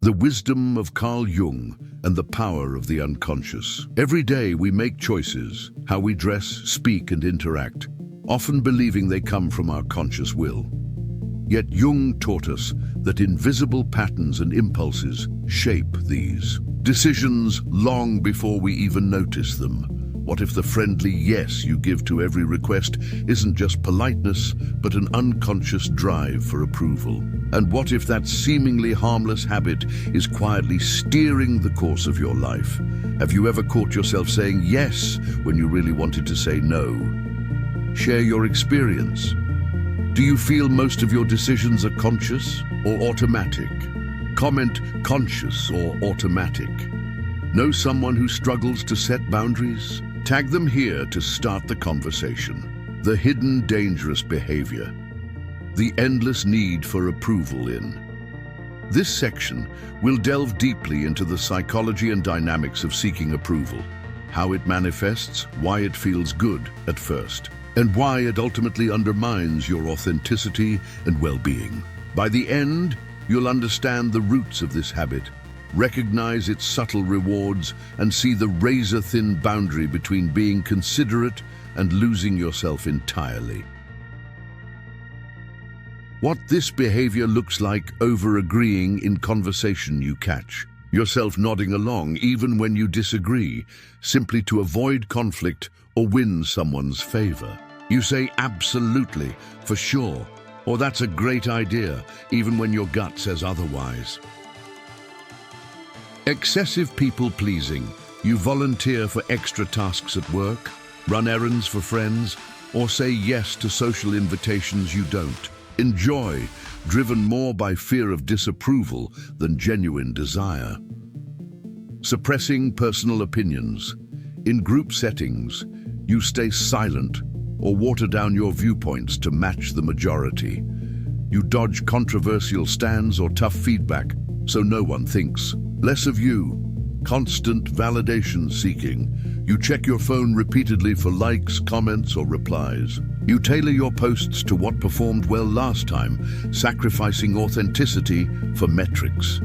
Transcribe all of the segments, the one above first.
The wisdom of Carl Jung and the power of the unconscious. Every day we make choices, how we dress, speak, and interact, often believing they come from our conscious will. Yet Jung taught us that invisible patterns and impulses shape these decisions long before we even notice them. What if the friendly yes you give to every request isn't just politeness, but an unconscious drive for approval? And what if that seemingly harmless habit is quietly steering the course of your life? Have you ever caught yourself saying yes when you really wanted to say no? Share your experience. Do you feel most of your decisions are conscious or automatic? Comment conscious or automatic. Know someone who struggles to set boundaries? Tag them here to start the conversation. The hidden dangerous behavior. The endless need for approval in. This section will delve deeply into the psychology and dynamics of seeking approval, how it manifests, why it feels good at first, and why it ultimately undermines your authenticity and well-being. By the end, you'll understand the roots of this habit, recognize its subtle rewards, and see the razor-thin boundary between being considerate and losing yourself entirely. What this behavior looks like: over-agreeing in conversation you catch yourself nodding along even when you disagree, simply to avoid conflict or win someone's favor. You say absolutely, for sure, or that's a great idea, even when your gut says otherwise. Excessive people-pleasing. You volunteer for extra tasks at work, run errands for friends, or say yes to social invitations you don't enjoy, driven more by fear of disapproval than genuine desire. Suppressing personal opinions. In group settings, you stay silent or water down your viewpoints to match the majority. You dodge controversial stands or tough feedback so no one thinks less of you. Constant validation seeking. You check your phone repeatedly for likes, comments, or replies. You tailor your posts to what performed well last time, sacrificing authenticity for metrics.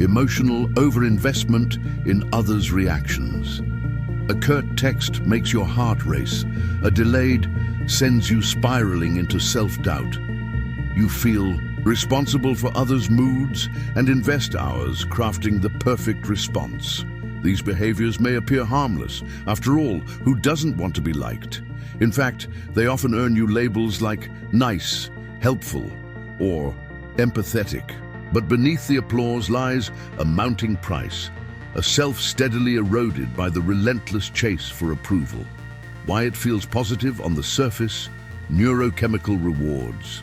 Emotional overinvestment in others' reactions. A curt text makes your heart race. A delayed sends you spiraling into self-doubt. You feel responsible for others' moods and invest hours crafting the perfect response. These behaviors may appear harmless. After all, who doesn't want to be liked? In fact, they often earn you labels like nice, helpful, or empathetic. But beneath the applause lies a mounting price, a self steadily eroded by the relentless chase for approval. Why it feels positive on the surface: neurochemical rewards.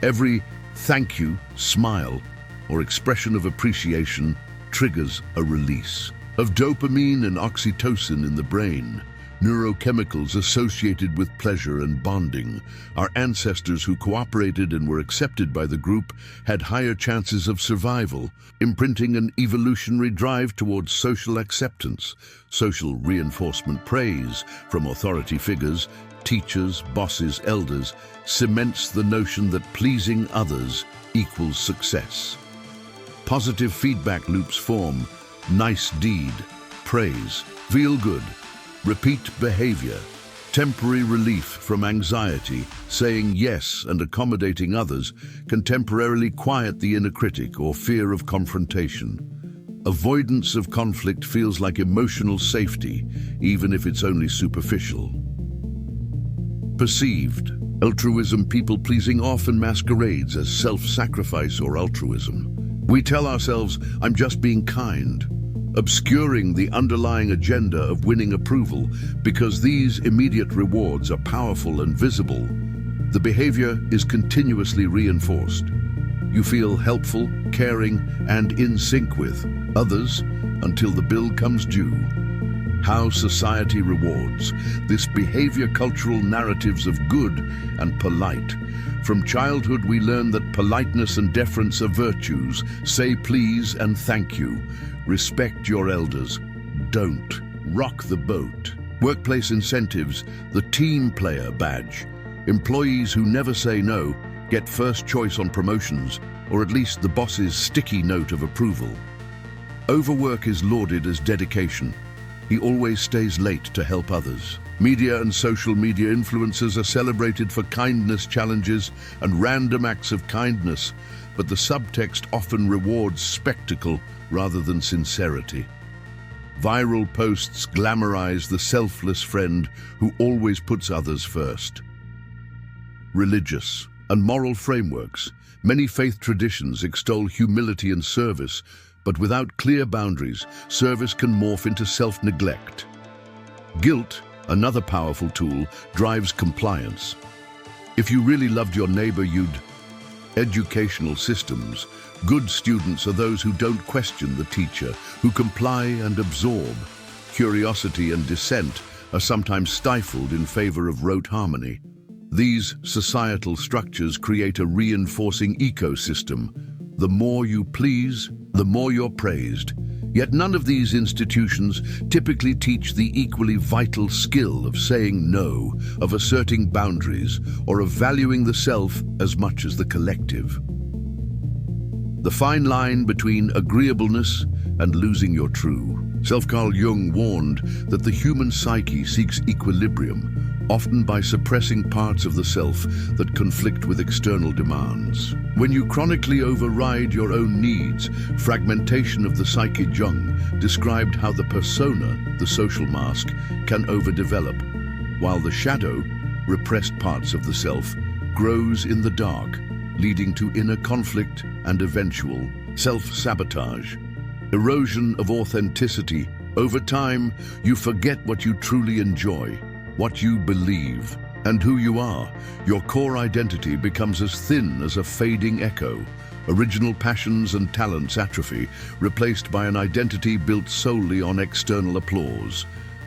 Every thank you, smile, or expression of appreciation triggers a release of dopamine and oxytocin in the brain, neurochemicals associated with pleasure and bonding. Our ancestors who cooperated and were accepted by the group had higher chances of survival, imprinting an evolutionary drive towards social acceptance. Social reinforcement praise from authority figures, teachers, bosses, elders, cements the notion that pleasing others equals success. Positive feedback loops form: nice deed, praise, feel good, repeat behavior, temporary relief from anxiety. Saying yes and accommodating others can temporarily quiet the inner critic or fear of confrontation. Avoidance of conflict feels like emotional safety, even if it's only superficial. Perceived altruism. People-pleasing often masquerades as self-sacrifice or altruism. We tell ourselves, "I'm just being kind," obscuring the underlying agenda of winning approval. Because these immediate rewards are powerful and visible, the behavior is continuously reinforced. You feel helpful, caring, and in sync with others until the bill comes due. How society rewards this behavior. Cultural narratives of good and polite. From childhood we learn that politeness and deference are virtues. Say please and thank you. Respect your elders. Don't rock the boat. Workplace incentives. The team player badge. Employees who never say no get first choice on promotions, or at least the boss's sticky note of approval. Overwork is lauded as dedication. He always stays late to help others. Media and social media influencers are celebrated for kindness challenges and random acts of kindness, but the subtext often rewards spectacle rather than sincerity. Viral posts glamorize the selfless friend who always puts others first. Religious and moral frameworks. Many faith traditions extol humility and service, but without clear boundaries, service can morph into self-neglect. Guilt, another powerful tool, drives compliance. If you really loved your neighbor, you'd... Educational systems. Good students are those who don't question the teacher, who comply and absorb. Curiosity and dissent are sometimes stifled in favor of rote harmony. These societal structures create a reinforcing ecosystem. The more you please, the more you're praised. Yet none of these institutions typically teach the equally vital skill of saying no, of asserting boundaries, or of valuing the self as much as the collective. The fine line between agreeableness and losing your true. Carl Jung warned that the human psyche seeks equilibrium, often by suppressing parts of the self that conflict with external demands. When you chronically override your own needs, fragmentation of the psyche. Jung described how the persona, the social mask, can overdevelop, while the shadow, repressed parts of the self, grows in the dark, leading to inner conflict and eventual self-sabotage. Erosion of authenticity. Over time, you forget what you truly enjoy, what you believe, and who you are. Your core identity becomes as thin as a fading echo. Original passions and talents atrophy, replaced by an identity built solely on external applause.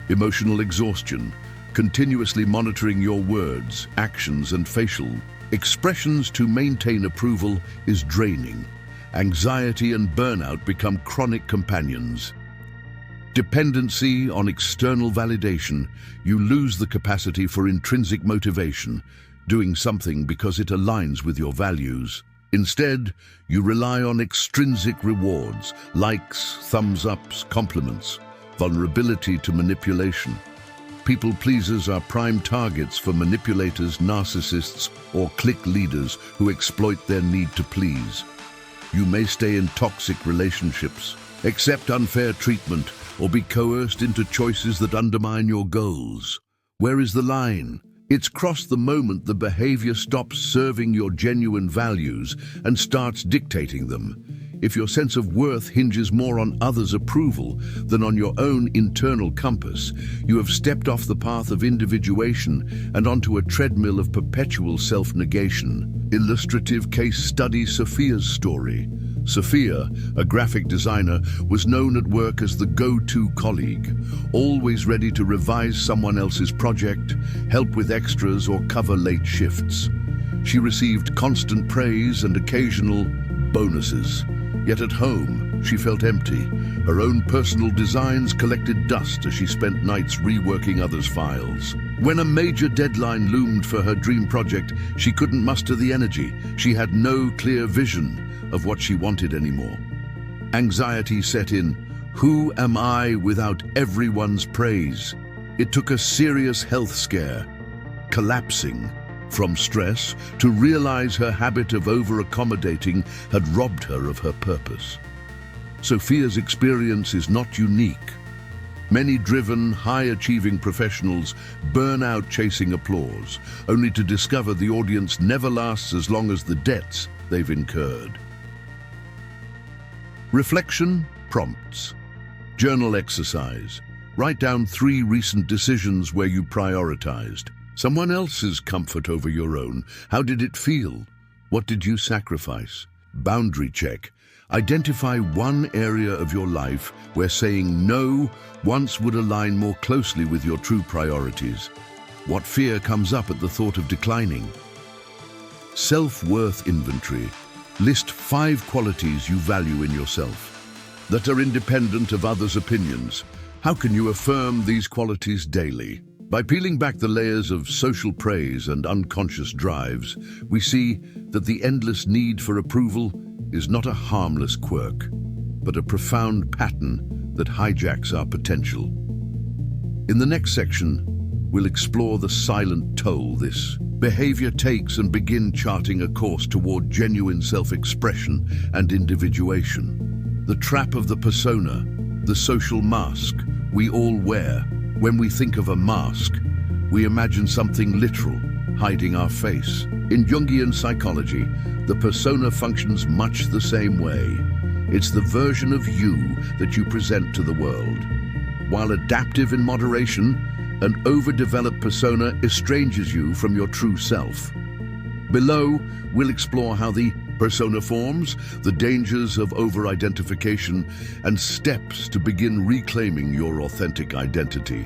Emotional exhaustion. Continuously monitoring your words, actions, and facial expressions to maintain approval is draining. Anxiety and burnout become chronic companions. Dependency on external validation. You lose the capacity for intrinsic motivation, doing something because it aligns with your values. Instead, you rely on extrinsic rewards, likes, thumbs-ups, compliments, vulnerability to manipulation. People pleasers are prime targets for manipulators, narcissists, or clique leaders who exploit their need to please. You may stay in toxic relationships, accept unfair treatment, or be coerced into choices that undermine your goals. Where is the line? It's crossed the moment the behavior stops serving your genuine values and starts dictating them. If your sense of worth hinges more on others' approval than on your own internal compass, you have stepped off the path of individuation and onto a treadmill of perpetual self-negation. Illustrative case study: Sophia's story. Sophia, a graphic designer, was known at work as the go-to colleague, always ready to revise someone else's project, help with extras, or cover late shifts. She received constant praise and occasional bonuses. Yet at home, she felt empty. Her own personal designs collected dust as she spent nights reworking others' files. When a major deadline loomed for her dream project, she couldn't muster the energy. She had no clear vision of what she wanted anymore. Anxiety set in. Who am I without everyone's praise? It took a serious health scare, collapsing from stress, to realize her habit of over-accommodating had robbed her of her purpose. Sophia's experience is not unique. Many driven, high-achieving professionals burn out chasing applause, only to discover the audience never lasts as long as the debts they've incurred. Reflection prompts. Journal exercise. Write down 3 recent decisions where you prioritized someone else's comfort over your own. How did it feel? What did you sacrifice? Boundary check. Identify one area of your life where saying no once would align more closely with your true priorities. What fear comes up at the thought of declining? Self-worth inventory. List 5 qualities you value in yourself that are independent of others' opinions. How can you affirm these qualities daily? By peeling back the layers of social praise and unconscious drives, we see that the endless need for approval is not a harmless quirk, but a profound pattern that hijacks our potential. In the next section, we'll explore the silent toll this behavior takes and begin charting a course toward genuine self-expression and individuation. The trap of the persona, the social mask we all wear. When we think of a mask, we imagine something literal, hiding our face. In Jungian psychology, the persona functions much the same way. It's the version of you that you present to the world. While adaptive in moderation, an overdeveloped persona estranges you from your true self. Below, we'll explore how the persona forms, the dangers of over-identification, and steps to begin reclaiming your authentic identity.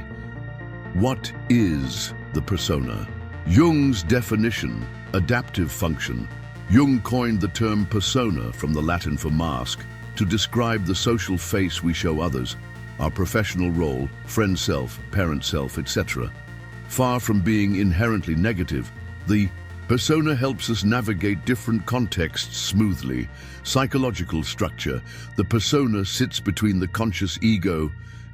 What is the persona? Jung's definition, adaptive function. Jung coined the term persona from the Latin for mask to describe the social face we show others, our professional role, friend self, parent self, etc. Far from being inherently negative, the persona helps us navigate different contexts smoothly. Psychological structure, the persona sits between the conscious ego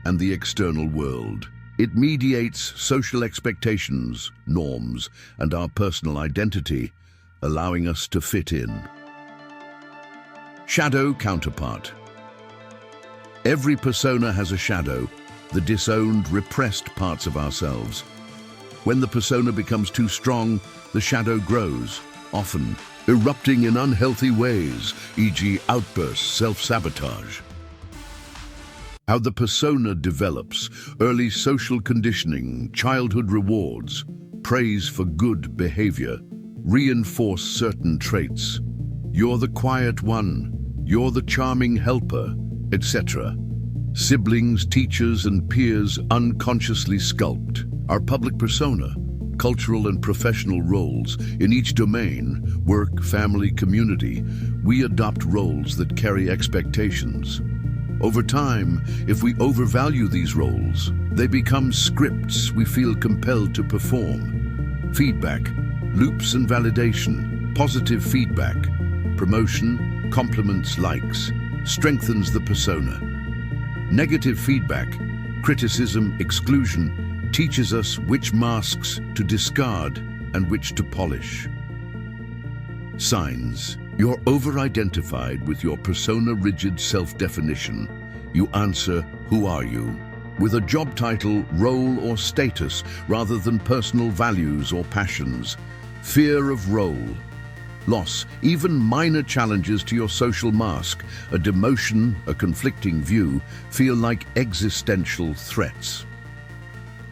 and the external world. It mediates social expectations, norms, and our personal identity, allowing us to fit in. Shadow counterpart. Every persona has a shadow, the disowned, repressed parts of ourselves. When the persona becomes too strong, the shadow grows, often erupting in unhealthy ways, e.g. outbursts, self-sabotage. How the persona develops: early social conditioning, childhood rewards, praise for good behavior, reinforce certain traits. You're the quiet one, you're the charming helper, etc. Siblings, teachers, and peers unconsciously sculpt our public persona, cultural and professional roles. In each domain, work, family, community, we adopt roles that carry expectations. Over time, if we overvalue these roles, they become scripts we feel compelled to perform. Feedback, loops and validation, positive feedback, promotion, compliments, likes, strengthens the persona. Negative feedback, criticism, exclusion, teaches us which masks to discard and which to polish. Signs. You're over-identified with your persona-rigid self-definition. You answer, "Who are you?" with a job title, role, or status, rather than personal values or passions. Fear of role. Loss. Even minor challenges to your social mask, a demotion, a conflicting view, feel like existential threats.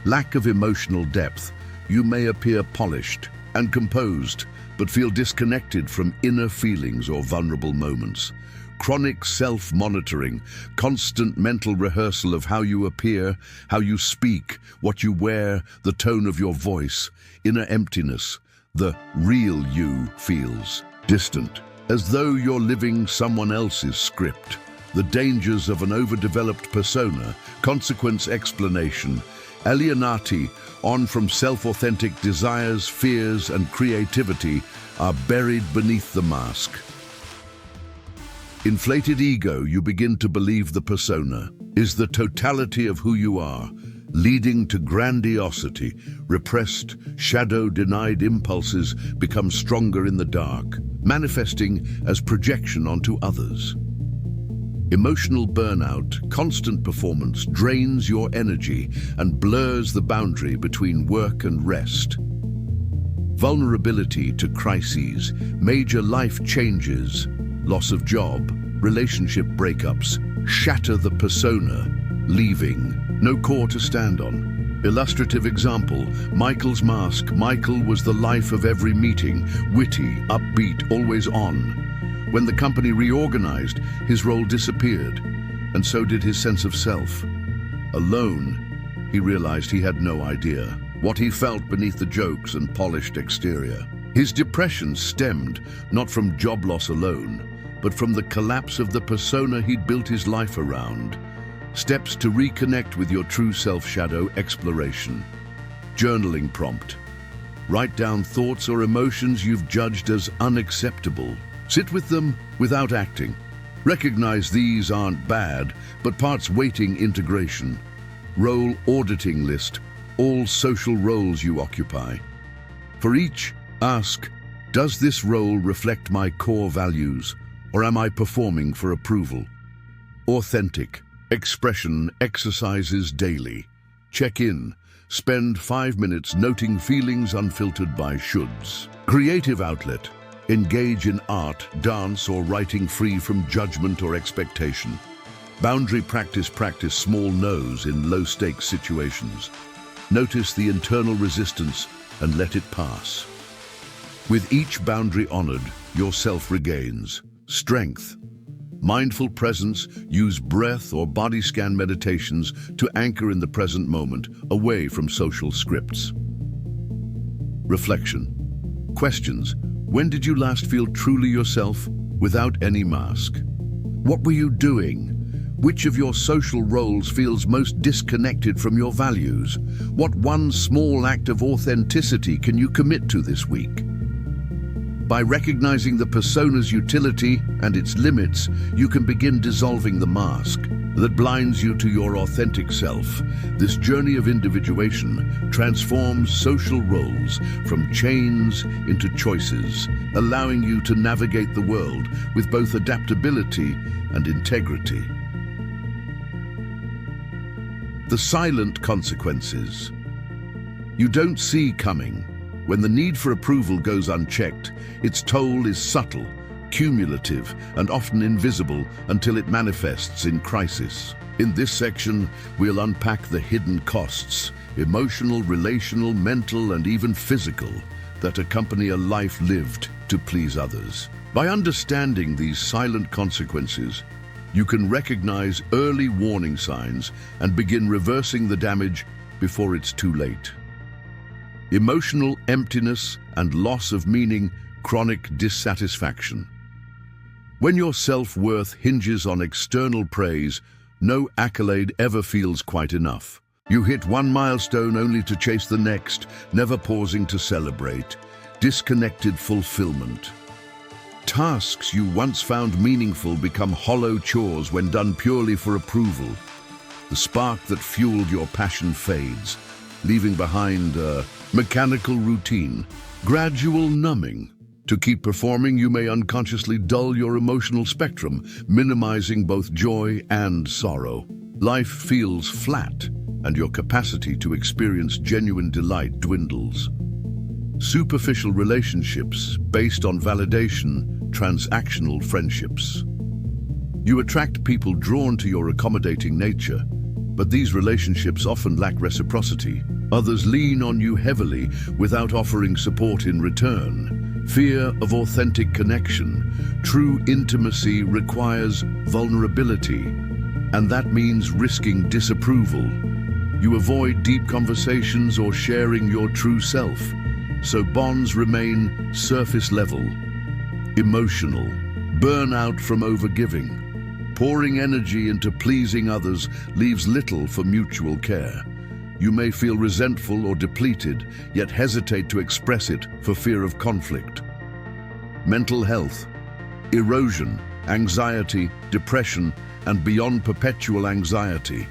Lack of emotional depth. You may appear polished and composed, but feel disconnected from inner feelings or vulnerable moments. Chronic self-monitoring, constant mental rehearsal of how you appear, how you speak, what you wear, the tone of your voice. Inner emptiness. The real you feels distant, as though you're living someone else's script. The dangers of an overdeveloped persona. Consequence explanation. Alienati, on from self-authentic desires, fears, and creativity, are buried beneath the mask. Inflated ego. You begin to believe the persona is the totality of who you are, leading to grandiosity. Repressed, shadow-denied impulses become stronger in the dark, manifesting as projection onto others. Emotional burnout, constant performance, drains your energy and blurs the boundary between work and rest. Vulnerability to crises, major life changes, loss of job, relationship breakups, shatter the persona, leaving no core to stand on. Illustrative example, Michael's mask. Michael was the life of every meeting, witty, upbeat, always on. When the company reorganized, his role disappeared, and so did his sense of self. Alone, he realized he had no idea what he felt beneath the jokes and polished exterior. His depression stemmed not from job loss alone, but from the collapse of the persona he'd built his life around. Steps to reconnect with your true self. Shadow exploration. Journaling prompt. Write down thoughts or emotions you've judged as unacceptable. Sit with them without acting. Recognize these aren't bad, but parts waiting integration. Role auditing list, all social roles you occupy. For each, ask, does this role reflect my core values, or am I performing for approval? Authentic expression exercises daily. Check in. Spend 5 minutes noting feelings unfiltered by shoulds. Creative outlet. Engage in art, dance, or writing free from judgment or expectation. Boundary practice. Practice small no's in low-stakes situations. Notice the internal resistance and let it pass. With each boundary honored, yourself regains strength. Mindful presence. Use breath or body scan meditations to anchor in the present moment, away from social scripts. Reflection. Questions. When did you last feel truly yourself, without any mask? What were you doing? Which of your social roles feels most disconnected from your values? What one small act of authenticity can you commit to this week? By recognizing the persona's utility and its limits, you can begin dissolving the mask that blinds you to your authentic self. This journey of individuation transforms social roles from chains into choices, allowing you to navigate the world with both adaptability and integrity. The silent consequences. You don't see coming. When the need for approval goes unchecked, its toll is subtle, cumulative, and often invisible until it manifests in crisis. In this section, we'll unpack the hidden costs, emotional, relational, mental, and even physical, that accompany a life lived to please others. By understanding these silent consequences, you can recognize early warning signs and begin reversing the damage before it's too late. Emotional emptiness and loss of meaning, chronic dissatisfaction. When your self-worth hinges on external praise, no accolade ever feels quite enough. You hit one milestone only to chase the next, never pausing to celebrate. Disconnected fulfillment. Tasks you once found meaningful become hollow chores when done purely for approval. The spark that fueled your passion fades, leaving behind a mechanical routine, gradual numbing. To keep performing, you may unconsciously dull your emotional spectrum, minimizing both joy and sorrow. Life feels flat, and your capacity to experience genuine delight dwindles. Superficial relationships based on validation, transactional friendships. You attract people drawn to your accommodating nature, but these relationships often lack reciprocity. Others lean on you heavily without offering support in return. Fear of authentic connection. True intimacy requires vulnerability, and that means risking disapproval. You avoid deep conversations or sharing your true self, so bonds remain surface level. Emotional. Burnout from overgiving. Pouring energy into pleasing others leaves little for mutual care. You may feel resentful or depleted, yet hesitate to express it for fear of conflict. Mental health. Erosion, anxiety, depression, and beyond perpetual anxiety.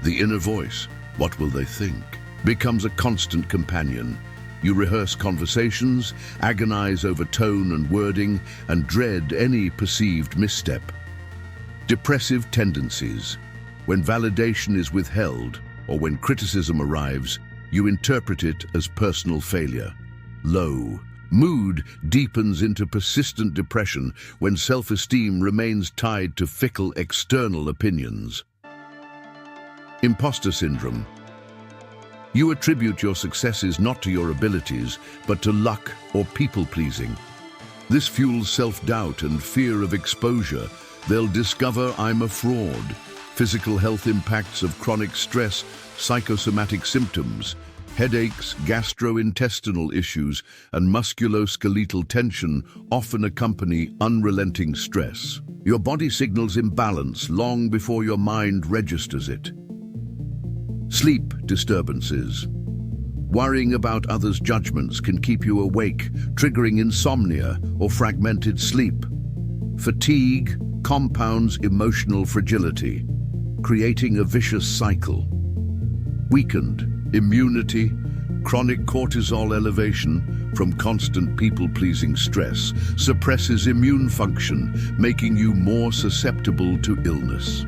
The inner voice, what will they think, becomes a constant companion. You rehearse conversations, agonize over tone and wording, and dread any perceived misstep. Depressive tendencies. When validation is withheld, or when criticism arrives, you interpret it as personal failure. Low. Mood deepens into persistent depression when self-esteem remains tied to fickle external opinions. Imposter syndrome. You attribute your successes not to your abilities, but to luck or people-pleasing. This fuels self-doubt and fear of exposure. They'll discover I'm a fraud. Physical health impacts of chronic stress, psychosomatic symptoms, headaches, gastrointestinal issues, and musculoskeletal tension often accompany unrelenting stress. Your body signals imbalance long before your mind registers it. Sleep disturbances. Worrying about others' judgments can keep you awake, triggering insomnia or fragmented sleep. Fatigue compounds emotional fragility, creating a vicious cycle. Weakened immunity, chronic cortisol elevation from constant people-pleasing stress suppresses immune function, making you more susceptible to illness.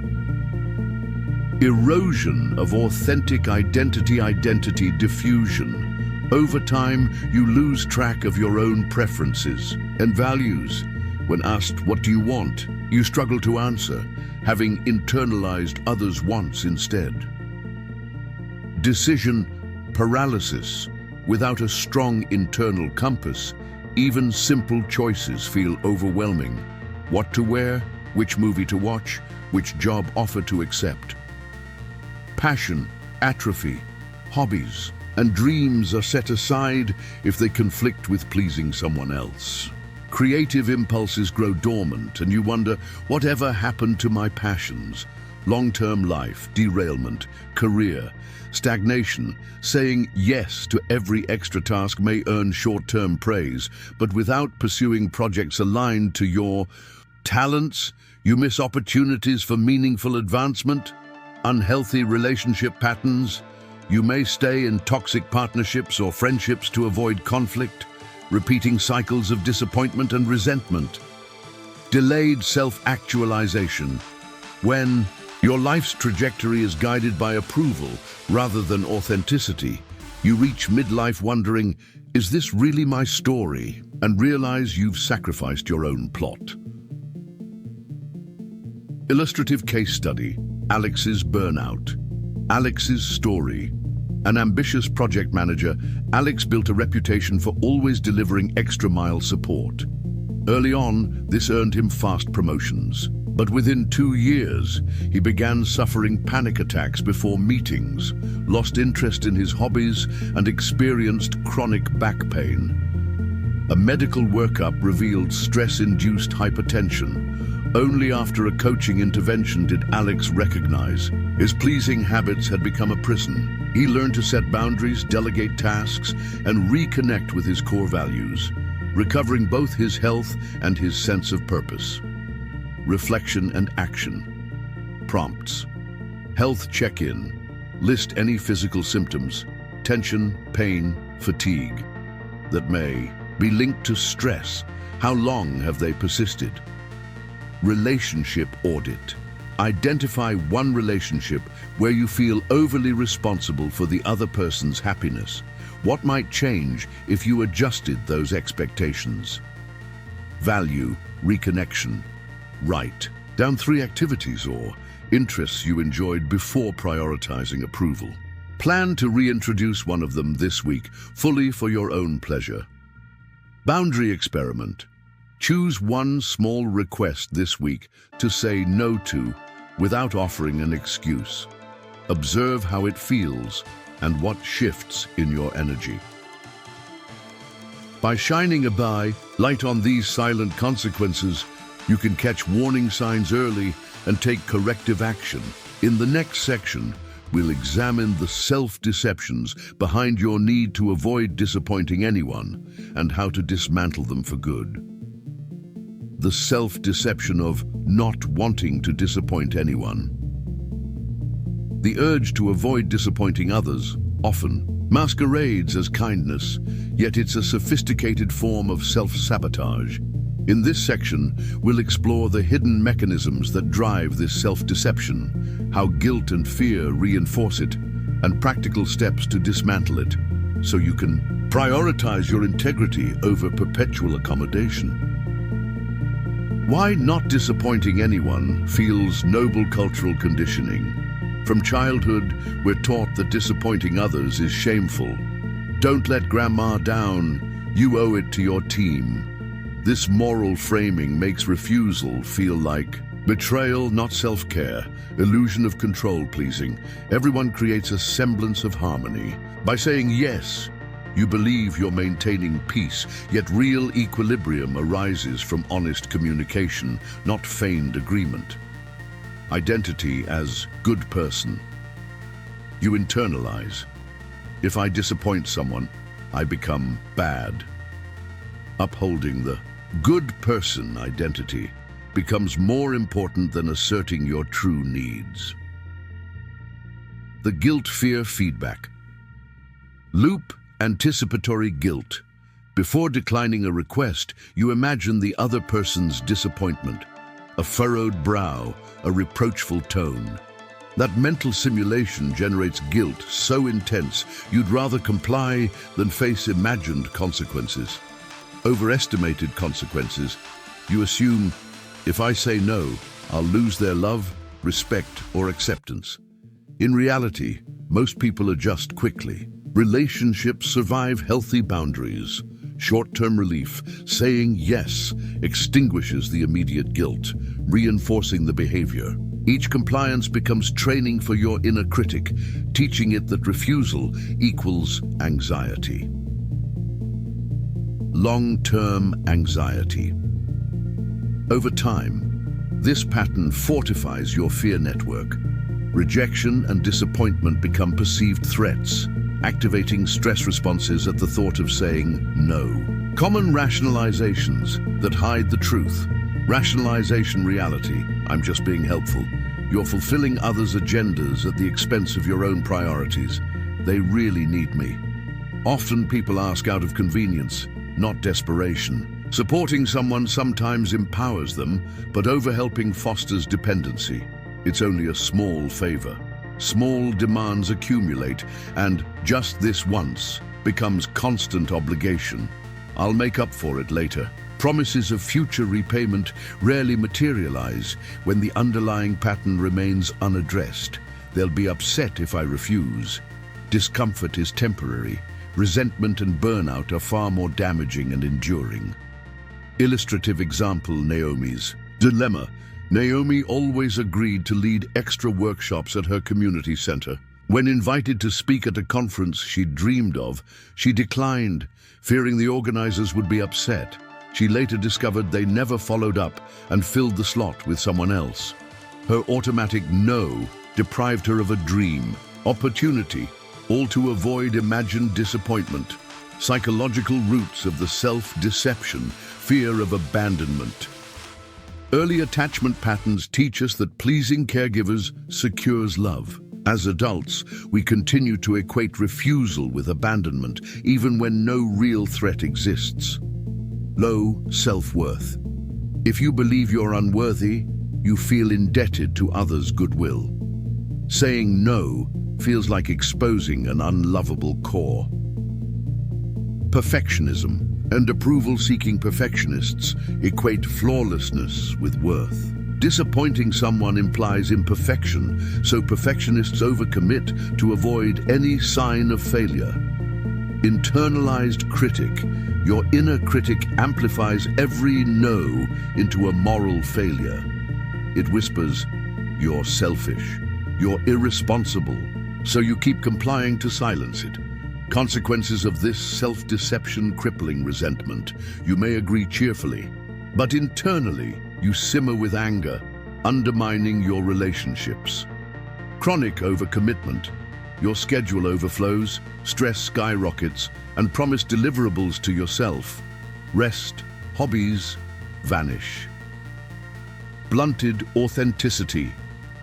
Erosion of authentic identity diffusion. Over time, you lose track of your own preferences and values. When asked, "What do you want?" you struggle to answer, having internalized others' wants instead. Decision paralysis. Without a strong internal compass, even simple choices feel overwhelming. What to wear, which movie to watch, which job offer to accept. Passion, atrophy, hobbies, and dreams are set aside if they conflict with pleasing someone else. Creative impulses grow dormant and you wonder, whatever happened to my passions? Long-term life, derailment, career, stagnation. Saying yes to every extra task may earn short-term praise, but without pursuing projects aligned to your talents, you miss opportunities for meaningful advancement. Unhealthy relationship patterns. You may stay in toxic partnerships or friendships to avoid conflict, repeating cycles of disappointment and resentment. Delayed self-actualization. When your life's trajectory is guided by approval rather than authenticity, you reach midlife wondering, is this really my story? And realize you've sacrificed your own plot. Illustrative case study, Alex's burnout. Alex's story. An ambitious project manager, Alex built a reputation for always delivering extra-mile support. Early on, this earned him fast promotions. But within 2 years, he began suffering panic attacks before meetings, lost interest in his hobbies, and experienced chronic back pain. A medical workup revealed stress-induced hypertension. Only after a coaching intervention did Alex recognize his pleasing habits had become a prison. He learned to set boundaries, delegate tasks, and reconnect with his core values, recovering both his health and his sense of purpose. Reflection and action. Prompts. Health check-in. List any physical symptoms, tension, pain, fatigue, that may be linked to stress. How long have they persisted? Relationship audit. Identify one relationship where you feel overly responsible for the other person's happiness. What might change if you adjusted those expectations? Value, reconnection. Write down 3 activities or interests you enjoyed before prioritizing approval. Plan to reintroduce one of them this week, fully for your own pleasure. Boundary experiment. Choose one small request this week to say no to without offering an excuse. Observe how it feels and what shifts in your energy. By shining a light on these silent consequences, you can catch warning signs early and take corrective action. In the next section, we'll examine the self-deceptions behind your need to avoid disappointing anyone and how to dismantle them for good. The self-deception of not wanting to disappoint anyone. The urge to avoid disappointing others often masquerades as kindness, yet it's a sophisticated form of self-sabotage. In this section, we'll explore the hidden mechanisms that drive this self-deception, how guilt and fear reinforce it, and practical steps to dismantle it, so you can prioritize your integrity over perpetual accommodation. Why not disappointing anyone feels noble cultural conditioning. From childhood, we're taught that disappointing others is shameful. Don't let grandma down, you owe it to your team. This moral framing makes refusal feel like betrayal, not self-care, illusion of control-pleasing. Everyone creates a semblance of harmony. By saying yes, you believe you're maintaining peace, yet real equilibrium arises from honest communication, not feigned agreement. Identity as good person. You internalize. If I disappoint someone, I become bad. Upholding the good person identity becomes more important than asserting your true needs. The guilt-fear feedback. Loop anticipatory guilt. Before declining a request, you imagine the other person's disappointment, a furrowed brow, a reproachful tone. That mental simulation generates guilt so intense you'd rather comply than face imagined consequences. Overestimated consequences. You assume, if I say no, I'll lose their love, respect, or acceptance. In reality, most people adjust quickly. Relationships survive healthy boundaries. Short-term relief, saying yes, extinguishes the immediate guilt, reinforcing the behavior. Each compliance becomes training for your inner critic, teaching it that refusal equals anxiety. Long-term anxiety. Over time, this pattern fortifies your fear network. Rejection and disappointment become perceived threats, activating stress responses at the thought of saying no. Common rationalizations that hide the truth. Rationalization reality, I'm just being helpful. You're fulfilling others' agendas at the expense of your own priorities. They really need me. Often people ask out of convenience, not desperation. Supporting someone sometimes empowers them, but overhelping fosters dependency. It's only a small favor. Small demands accumulate, and just this once becomes constant obligation. I'll make up for it later. Promises of future repayment rarely materialize when the underlying pattern remains unaddressed. They'll be upset if I refuse. Discomfort is temporary. Resentment and burnout are far more damaging and enduring. Illustrative example, Naomi's dilemma. Naomi always agreed to lead extra workshops at her community center. When invited to speak at a conference she dreamed of, she declined, fearing the organizers would be upset. She later discovered they never followed up and filled the slot with someone else. Her automatic no deprived her of a dream, opportunity, all to avoid imagined disappointment. Psychological roots of the self-deception, fear of abandonment. Early attachment patterns teach us that pleasing caregivers secures love. As adults, we continue to equate refusal with abandonment, even when no real threat exists. Low self-worth. If you believe you're unworthy, you feel indebted to others' goodwill. Saying no feels like exposing an unlovable core. Perfectionism and approval-seeking perfectionists equate flawlessness with worth. Disappointing someone implies imperfection, so perfectionists overcommit to avoid any sign of failure. Internalized critic. Your inner critic amplifies every no into a moral failure. It whispers, you're selfish, you're irresponsible, so you keep complying to silence it. Consequences of this self-deception crippling resentment. You may agree cheerfully, but internally you simmer with anger, undermining your relationships. Chronic overcommitment. Your schedule overflows, stress skyrockets, and promised deliverables to yourself. Rest, hobbies, vanish. Blunted authenticity.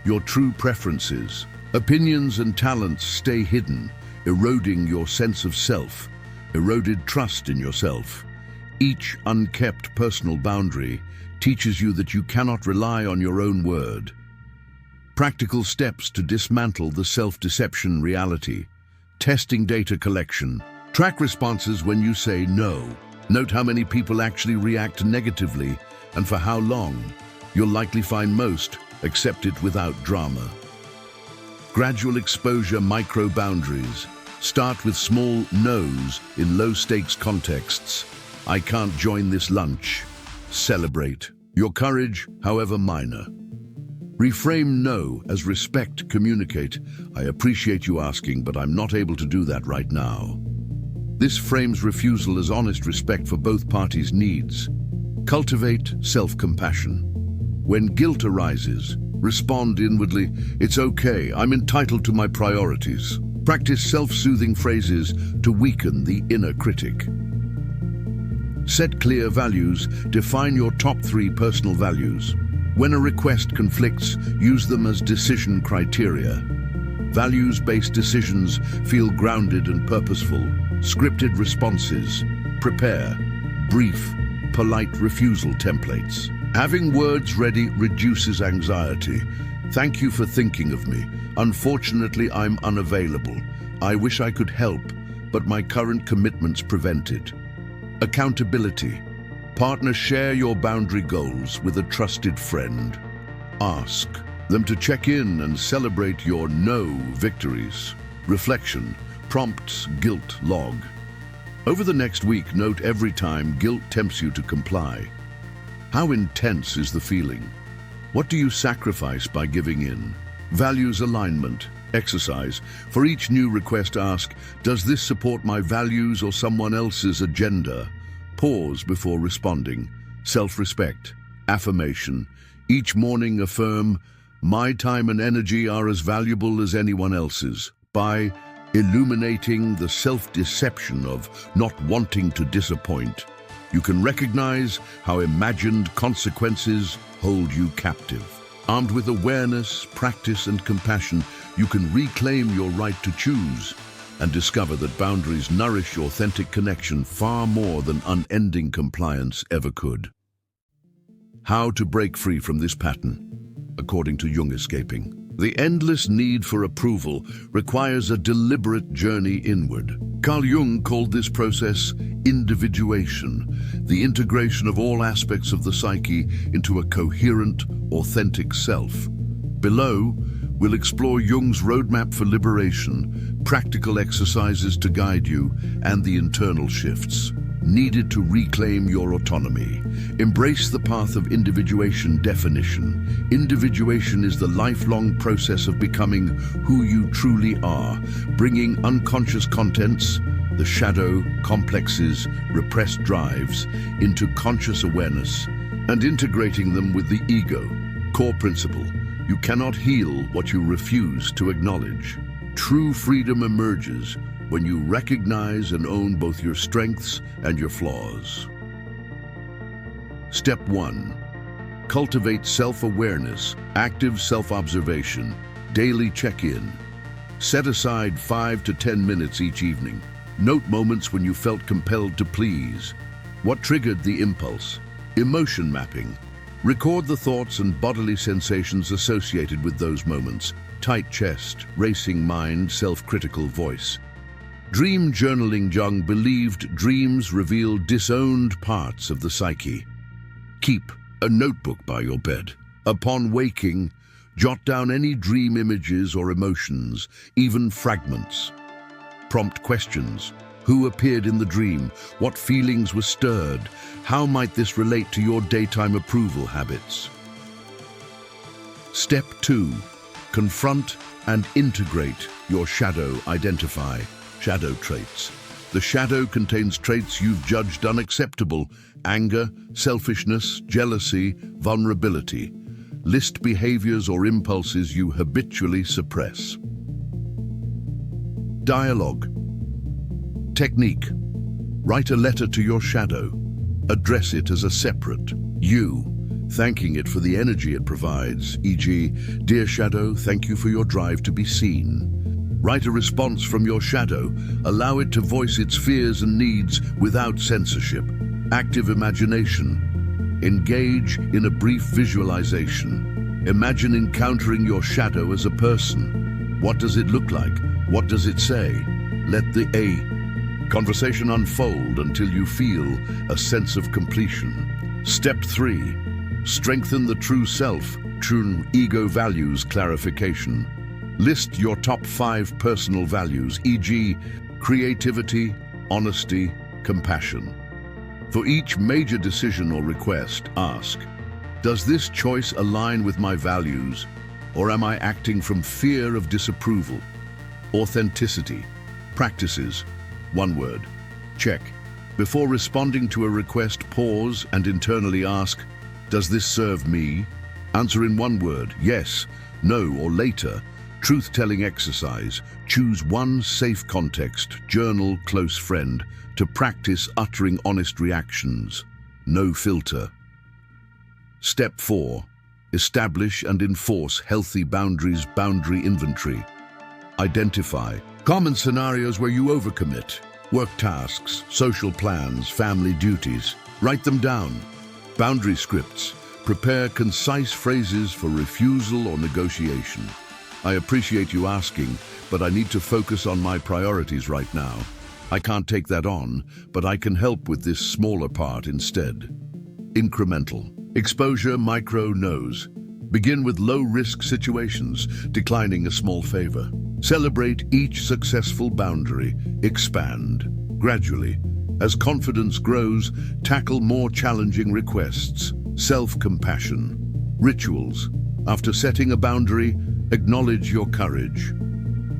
Your true preferences, opinions and talents stay hidden, eroding your sense of self, eroded trust in yourself. Each unkept personal boundary teaches you that you cannot rely on your own word. Practical steps to dismantle the self-deception reality. Testing data collection. Track responses when you say no. Note how many people actually react negatively and for how long. You'll likely find most accept it without drama. Gradual exposure micro-boundaries. Start with small no's in low-stakes contexts. I can't join this lunch. Celebrate your courage, however minor. Reframe no as respect. Communicate, I appreciate you asking, but I'm not able to do that right now. This frames refusal as honest respect for both parties' needs. Cultivate self-compassion. When guilt arises, respond inwardly, it's okay, I'm entitled to my priorities. Practice self-soothing phrases to weaken the inner critic. Set clear values. Define your top 3 personal values. When a request conflicts, use them as decision criteria. Values-based decisions feel grounded and purposeful. Scripted responses. Prepare brief, polite refusal templates. Having words ready reduces anxiety. Thank you for thinking of me. Unfortunately, I'm unavailable. I wish I could help, but my current commitments prevent it. Accountability. Partners, share your boundary goals with a trusted friend. Ask them to check in and celebrate your no victories. Reflection. Prompts guilt log. Over the next week, note every time guilt tempts you to comply. How intense is the feeling? What do you sacrifice by giving in? Values alignment. Exercise. For each new request, ask, does this support my values or someone else's agenda? Pause before responding. Self-respect. Affirmation. Each morning affirm, my time and energy are as valuable as anyone else's. By illuminating the self-deception of not wanting to disappoint, you can recognize how imagined consequences hold you captive. Armed with awareness, practice, and compassion, you can reclaim your right to choose and discover that boundaries nourish authentic connection far more than unending compliance ever could. How to break free from this pattern? According to Jung, escaping the endless need for approval requires a deliberate journey inward. Carl Jung called this process individuation, the integration of all aspects of the psyche into a coherent, authentic self. Below, we'll explore Jung's roadmap for liberation, practical exercises to guide you, and the internal shifts needed to reclaim your autonomy. Embrace the path of individuation. Definition. Individuation is the lifelong process of becoming who you truly are, bringing unconscious contents, the shadow, complexes, repressed drives, into conscious awareness and integrating them with the ego. Core principle: you cannot heal what you refuse to acknowledge. True freedom emerges when you recognize and own both your strengths and your flaws. Step 1. Cultivate self-awareness, active self-observation, daily check-in. Set aside 5 to 10 minutes each evening. Note moments when you felt compelled to please. What triggered the impulse? Emotion mapping. Record the thoughts and bodily sensations associated with those moments. Tight chest, racing mind, self-critical voice. Dream journaling. Jung believed dreams reveal disowned parts of the psyche. Keep a notebook by your bed. Upon waking, jot down any dream images or emotions, even fragments. Prompt questions. Who appeared in the dream? What feelings were stirred? How might this relate to your daytime approval habits? Step 2. Confront and integrate your shadow. Identify shadow traits. The shadow contains traits you've judged unacceptable: anger, selfishness, jealousy, vulnerability. List behaviors or impulses you habitually suppress. Dialogue. Technique. Write a letter to your shadow. Address it as a separate you, thanking it for the energy it provides, e.g., Dear Shadow, thank you for your drive to be seen. Write a response from your shadow. Allow it to voice its fears and needs without censorship. Active imagination. Engage in a brief visualization. Imagine encountering your shadow as a person. What does it look like? What does it say? Let the conversation unfold until you feel a sense of completion. Step 3. Strengthen the true self. True ego values clarification. List your top 5 personal values, e.g., creativity, honesty, compassion. For each major decision or request, ask, does this choice align with my values, or am I acting from fear of disapproval? Authenticity. Practices. One word. Check. Before responding to a request, pause and internally ask, does this serve me? Answer in one word, yes, no, or later. Truth-telling exercise. Choose one safe context, journal, close friend, to practice uttering honest reactions. No filter. Step 4. Establish and enforce healthy boundaries. Boundary inventory. Identify common scenarios where you overcommit. Work tasks, social plans, family duties. Write them down. Boundary scripts. Prepare concise phrases for refusal or negotiation. I appreciate you asking, but I need to focus on my priorities right now. I can't take that on, but I can help with this smaller part instead. Incremental. Exposure, micro, nose. Begin with low-risk situations, declining a small favor. Celebrate each successful boundary. Expand. Gradually. As confidence grows, tackle more challenging requests. Self-compassion. Rituals. After setting a boundary, acknowledge your courage.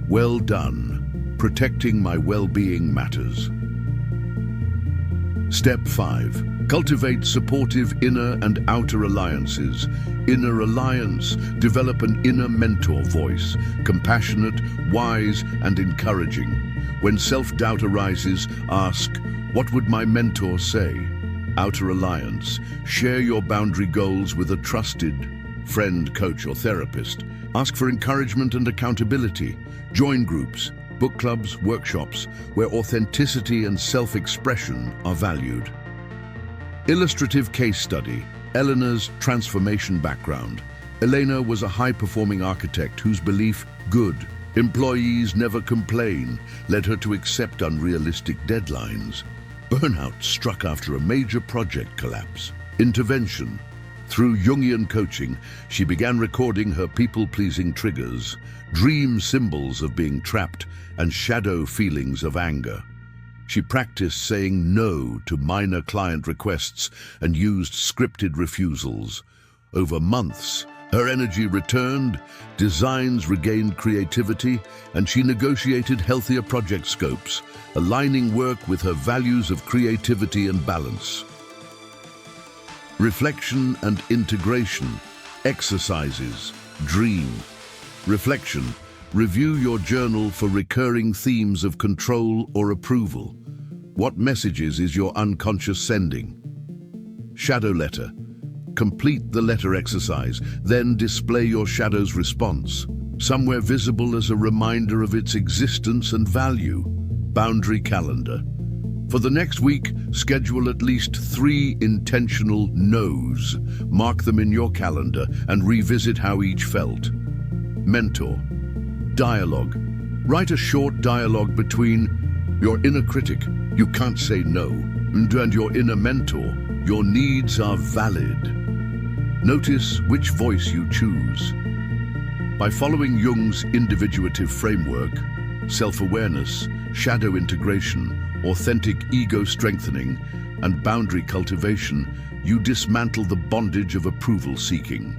Well done. Protecting my well-being matters. Step 5. Cultivate supportive inner and outer alliances. Inner alliance. Develop an inner mentor voice, compassionate, wise, and encouraging. When self-doubt arises, ask, "What would my mentor say?" Outer alliance. Share your boundary goals with a trusted friend, coach, or therapist. Ask for encouragement and accountability. Join groups, book clubs, workshops, where authenticity and self-expression are valued. Illustrative case study. Eleanor's transformation background. Elena was a high-performing architect whose belief, "good employees never complain," led her to accept unrealistic deadlines. Burnout struck after a major project collapse. Intervention. Through Jungian coaching, she began recording her people-pleasing triggers, dream symbols of being trapped, and shadow feelings of anger. She practiced saying no to minor client requests and used scripted refusals. Over months, her energy returned, designs regained creativity, and she negotiated healthier project scopes, aligning work with her values of creativity and balance. Reflection and integration. Exercises. Dream. Reflection. Review your journal for recurring themes of control or approval. What messages is your unconscious sending? Shadow letter. Complete the letter exercise, then display your shadow's response, somewhere visible as a reminder of its existence and value. Boundary calendar. For the next week, schedule at least 3 intentional no's. Mark them in your calendar and revisit how each felt. Mentor. Dialogue. Write a short dialogue between your inner critic, "You can't say no," and your inner mentor, "Your needs are valid." Notice which voice you choose. By following Jung's individuative framework, self-awareness, shadow integration, authentic ego strengthening, and boundary cultivation, you dismantle the bondage of approval seeking.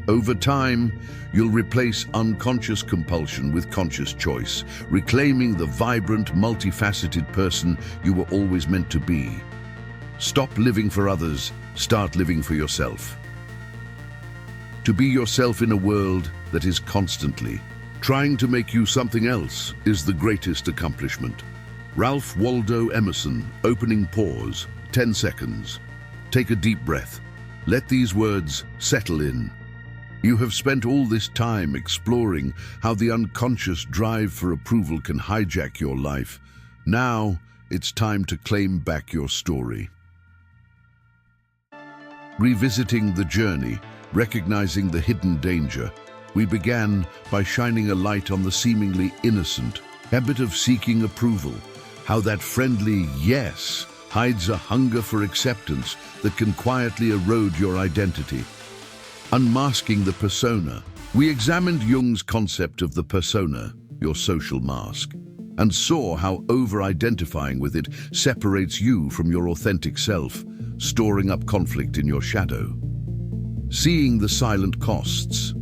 Over time, you'll replace unconscious compulsion with conscious choice, reclaiming the vibrant, multifaceted person you were always meant to be. Stop living for others, start living for yourself. To be yourself in a world that is constantly trying to make you something else is the greatest accomplishment. Ralph Waldo Emerson, opening pause, 10 seconds. Take a deep breath. Let these words settle in. You have spent all this time exploring how the unconscious drive for approval can hijack your life. Now, it's time to claim back your story. Revisiting the journey, recognizing the hidden danger, we began by shining a light on the seemingly innocent habit of seeking approval, how that friendly yes hides a hunger for acceptance that can quietly erode your identity. Unmasking the persona, we examined Jung's concept of the persona, your social mask, and saw how over-identifying with it separates you from your authentic self, storing up conflict in your shadow. Seeing the silent costs,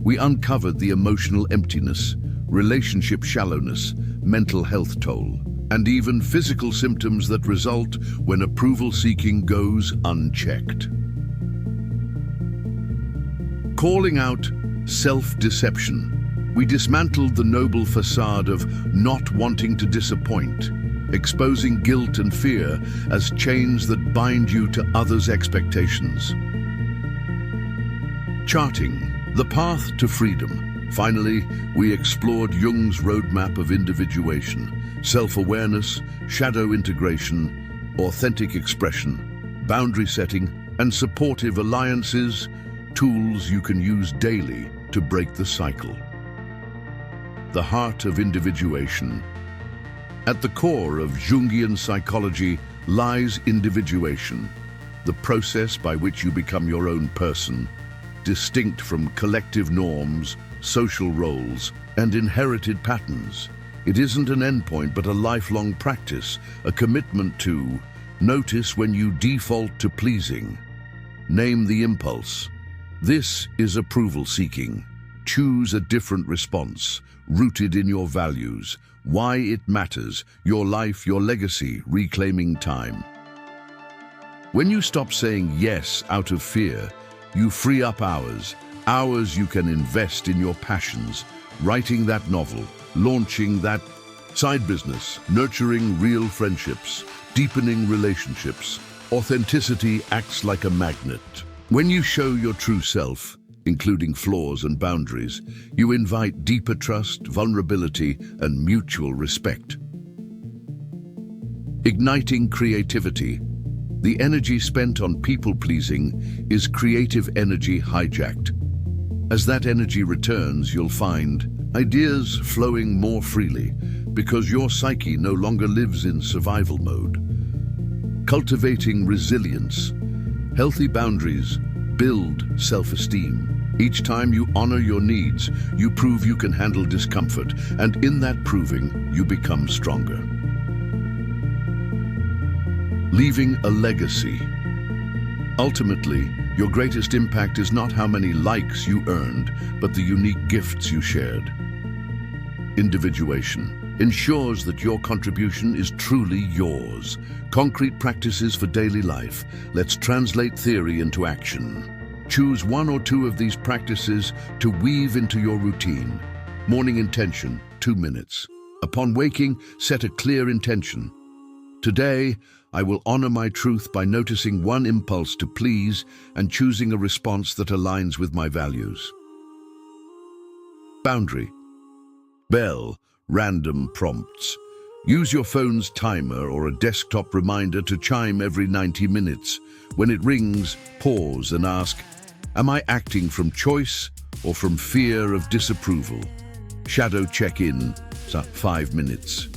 we uncovered the emotional emptiness, relationship shallowness, mental health toll, and even physical symptoms that result when approval seeking goes unchecked. Calling out self-deception. We dismantled the noble facade of not wanting to disappoint, exposing guilt and fear as chains that bind you to others' expectations. Charting the path to freedom. Finally, we explored Jung's roadmap of individuation, self-awareness, shadow integration, authentic expression, boundary setting, and supportive alliances, tools you can use daily to break the cycle. The heart of individuation. At the core of Jungian psychology lies individuation, the process by which you become your own person, distinct from collective norms, social roles, and inherited patterns. It isn't an endpoint, but a lifelong practice, a commitment to notice when you default to pleasing. Name the impulse. This is approval seeking. Choose a different response, rooted in your values, why it matters, your life, your legacy, reclaiming time. When you stop saying yes out of fear, you free up hours you can invest in your passions, writing that novel, launching that side business, nurturing real friendships, deepening relationships. Authenticity acts like a magnet. When you show your true self, including flaws and boundaries, you invite deeper trust, vulnerability, and mutual respect. Igniting creativity. The energy spent on people-pleasing is creative energy hijacked. As that energy returns, you'll find ideas flowing more freely because your psyche no longer lives in survival mode. Cultivating resilience. Healthy boundaries build self-esteem. Each time you honor your needs, you prove you can handle discomfort, and in that proving, you become stronger. Leaving a legacy. Ultimately, your greatest impact is not how many likes you earned, but the unique gifts you shared. Individuation ensures that your contribution is truly yours. Concrete practices for daily life. Let's translate theory into action. Choose one or two of these practices to weave into your routine. Morning intention, 2 minutes. Upon waking, set a clear intention. Today, I will honor my truth by noticing one impulse to please and choosing a response that aligns with my values. Boundary. Bell, random prompts. Use your phone's timer or a desktop reminder to chime every 90 minutes. When it rings, pause and ask, am I acting from choice or from fear of disapproval? Shadow check-in, 5 minutes.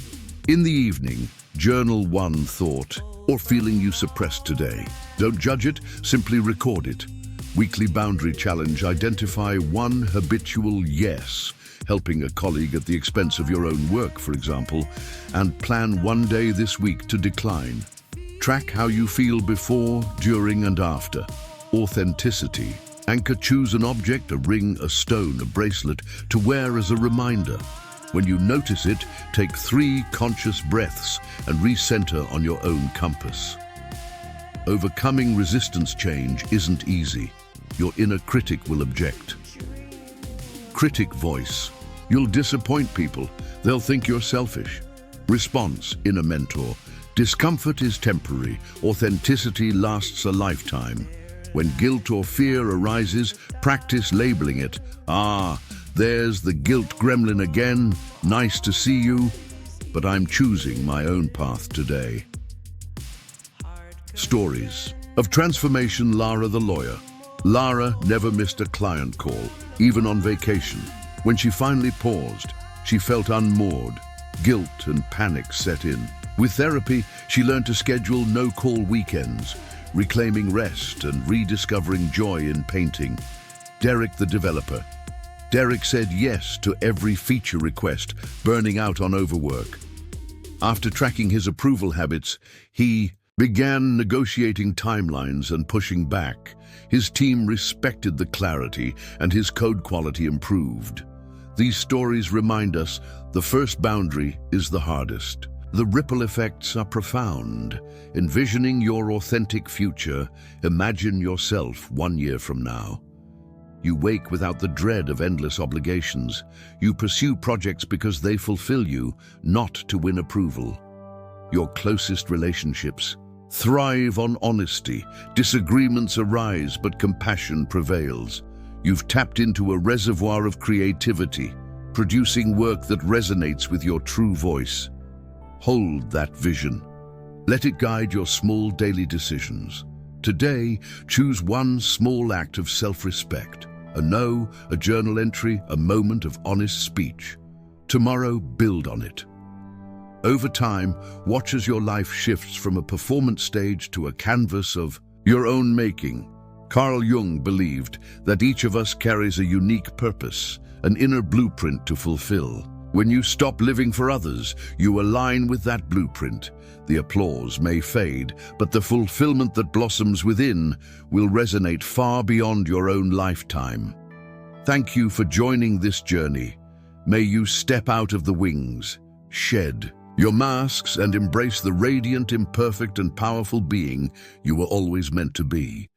In the evening, journal one thought or feeling you suppressed today. Don't judge it, simply record it. Weekly boundary challenge, identify one habitual yes, helping a colleague at the expense of your own work, for example, and plan one day this week to decline. Track how you feel before, during, and after. Authenticity. Anchor, choose an object, a ring, a stone, a bracelet, to wear as a reminder. When you notice it, take 3 conscious breaths and recenter on your own compass. Overcoming resistance change isn't easy. Your inner critic will object. Critic voice. You'll disappoint people. They'll think you're selfish. Response, inner mentor. Discomfort is temporary. Authenticity lasts a lifetime. When guilt or fear arises, practice labeling it. There's the guilt gremlin again. Nice to see you, but I'm choosing my own path today. Stories of transformation. Lara the lawyer. Lara never missed a client call, even on vacation. When she finally paused, she felt unmoored. Guilt and panic set in. With therapy, she learned to schedule no-call weekends, reclaiming rest and rediscovering joy in painting. Derek the developer. Derek said yes to every feature request, burning out on overwork. After tracking his approval habits, he began negotiating timelines and pushing back. His team respected the clarity, and his code quality improved. These stories remind us the first boundary is the hardest. The ripple effects are profound. Envisioning your authentic future, imagine yourself 1 year from now. You wake without the dread of endless obligations. You pursue projects because they fulfill you, not to win approval. Your closest relationships thrive on honesty. Disagreements arise, but compassion prevails. You've tapped into a reservoir of creativity, producing work that resonates with your true voice. Hold that vision. Let it guide your small daily decisions. Today, choose one small act of self-respect. A no, a journal entry, a moment of honest speech. Tomorrow, build on it. Over time, watch as your life shifts from a performance stage to a canvas of your own making. Carl Jung believed that each of us carries a unique purpose, an inner blueprint to fulfill. When you stop living for others, you align with that blueprint. The applause may fade, but the fulfillment that blossoms within will resonate far beyond your own lifetime. Thank you for joining this journey. May you step out of the wings, shed your masks, and embrace the radiant, imperfect, and powerful being you were always meant to be.